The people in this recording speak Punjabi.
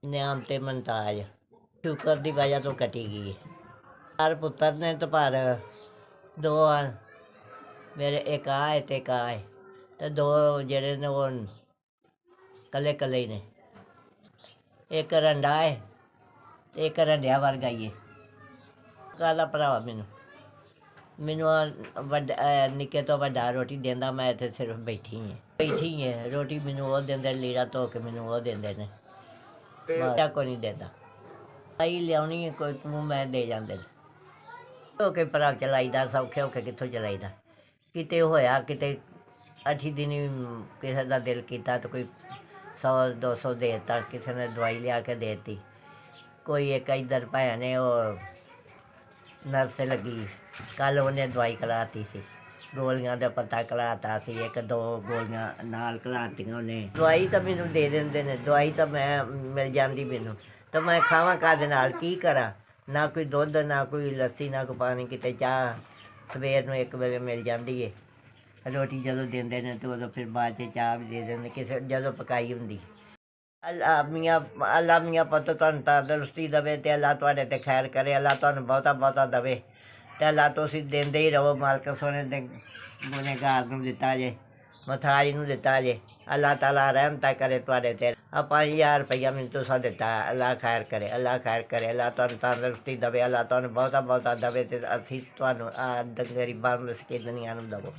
ਨਿਆਮ ਤੇ ਮੁਮਤਾਜ ਸ਼ੁਕਰ ਦੀ ਵਜ੍ਹਾ ਤੋਂ ਕੱਟੀ ਗਈ ਹੈ। 4 ਪੁੱਤਰ ਨੇ ਤੇ ਪਰ 2 ਆ ਮੇਰੇ, ਇੱਕ ਆ ਹੈ ਤੇ ਇੱਕ ਆ ਹੈ, ਤੇ 2 ਜਿਹੜੇ ਨੇ ਉਹ ਇਕੱਲੇ ਇਕੱਲੇ ਹੀ ਨੇ। ਇੱਕ ਰੰਡਾ ਹੈ ਤੇ ਇੱਕ ਰੰਡਿਆਂ ਵਰਗਾ ਹੀ ਹੈ। ਕਾਹਦਾ ਭਰਾ ਮੈਨੂੰ ਵੱਡਾ ਨਿੱਕੇ ਤੋਂ ਵੱਡਾ ਰੋਟੀ ਦਿੰਦਾ, ਮੈਂ ਇੱਥੇ ਸਿਰਫ ਬੈਠੀ ਹੈ। ਰੋਟੀ ਮੈਨੂੰ ਉਹ ਦਿੰਦੇ, ਲੀੜਾ ਧੋ ਕੇ ਮੈਨੂੰ ਉਹ ਦਿੰਦੇ ਨੇ, ਕੋਈ ਨਹੀਂ ਦਿੰਦਾ। ਆਈ ਲਿਆਉਣੀ ਕੋਈ ਤੂੰ ਮੈਂ ਦੇ ਜਾਂਦੇ ਨੇ। ਹੋ ਕੇ ਭਰਾ ਚਲਾਈਦਾ, ਸੌਖੇ ਹੋ ਕੇ ਕਿੱਥੋਂ ਚਲਾਈਦਾ। ਕਿਤੇ ਹੋਇਆ ਕਿਤੇ 8 ਦਿਨ ਕਿਸੇ ਦਾ ਦਿਲ ਕੀਤਾ ਤਾਂ ਕੋਈ 100-200 ਦੇ ਦਿੱਤਾ, ਕਿਸੇ ਨੇ ਦਵਾਈ ਲਿਆ ਕੇ ਦੇ ਦਿੱਤੀ। ਕੋਈ ਇੱਕ ਇੱਧਰ ਭੈਣ ਨੇ ਉਹ ਨਰਸ ਲੱਗੀ, ਕੱਲ੍ਹ ਉਹਨੇ ਦਵਾਈ ਖਿਲਾਤੀ ਸੀ, ਗੋਲੀਆਂ ਦਾ ਪਤਾ ਖਿਲਾਤਾ ਸੀ, 1-2 ਗੋਲੀਆਂ ਨਾਲ ਖਿਲਾਤੀਆਂ ਉਹਨੇ। ਦਵਾਈ ਤਾਂ ਮੈਨੂੰ ਦੇ ਦਿੰਦੇ ਨੇ, ਦਵਾਈ ਤਾਂ ਮੈਂ ਮਿਲ ਜਾਂਦੀ ਮੈਨੂੰ, ਤਾਂ ਮੈਂ ਖਾਵਾਂ ਕਾਹਦੇ ਨਾਲ, ਕੀ ਕਰਾਂ। ਨਾ ਕੋਈ ਦੁੱਧ, ਨਾ ਕੋਈ ਲੱਸੀ, ਨਾ ਕੋਈ ਪਾਣੀ, ਕਿਤੇ ਚਾਹ ਸਵੇਰ ਨੂੰ 1 ਵੇਲੇ ਮਿਲ ਜਾਂਦੀ ਹੈ। ਰੋਟੀ ਜਦੋਂ ਦਿੰਦੇ ਨੇ ਤਾਂ ਉਦੋਂ ਫਿਰ ਬਾਅਦ 'ਚ ਚਾਹ ਵੀ ਦੇ ਦਿੰਦੇ, ਕਿਸੇ ਜਦੋਂ ਪਕਾਈ ਹੁੰਦੀ। ਅੱਲਾ ਮੀਆਂ ਪੁੱਤ ਤੁਹਾਨੂੰ ਤੰਦਰੁਸਤੀ ਦੇਵੇ ਅਤੇ ਅੱਲਾ ਤੁਹਾਡੇ 'ਤੇ ਖੈਰ ਕਰੇ, ਅੱਲਾ ਤੁਹਾਨੂੰ ਬਹੁਤਾ ਬਹੁਤਾ ਦੇਵੇ ਅਤੇ ਅੱਲਾ ਤੁਸੀਂ ਦਿੰਦੇ ਹੀ ਰਹੋ। ਮਾਲਕ ਸੋਹਣੇ ਦੇ ਗੁਨੇਗਾਰ ਨੂੰ ਦਿੱਤਾ ਜੇ, ਮੁਥਾਜ ਨੂੰ ਦਿੱਤਾ ਜੇ, ਅੱਲਾ ਤਾਲਾ ਰਹਿਮਤਾਂ ਕਰੇ ਤੁਹਾਡੇ 'ਤੇ। 5000 ਰੁਪਈਆ ਮੈਨੂੰ ਤੁਸੀਂ ਦਿੱਤਾ, ਅੱਲਾ ਖੈਰ ਕਰੇ, ਅੱਲਾ ਖੈਰ ਕਰੇ, ਅੱਲਾ ਤੁਹਾਨੂੰ ਤੰਦਰੁਸਤੀ ਦੇਵੇ, ਅੱਲਾ ਤੁਹਾਨੂੰ ਬਹੁਤਾ ਬਹੁਤਾ ਦੇਵੇ ਅਤੇ ਅਸੀਂ ਤੁਹਾਨੂੰ ਗਰੀਬਾਂ ਨੂੰ ਮਿਸਕੀਨਾਂ ਨੂੰ ਦੇਵੋ।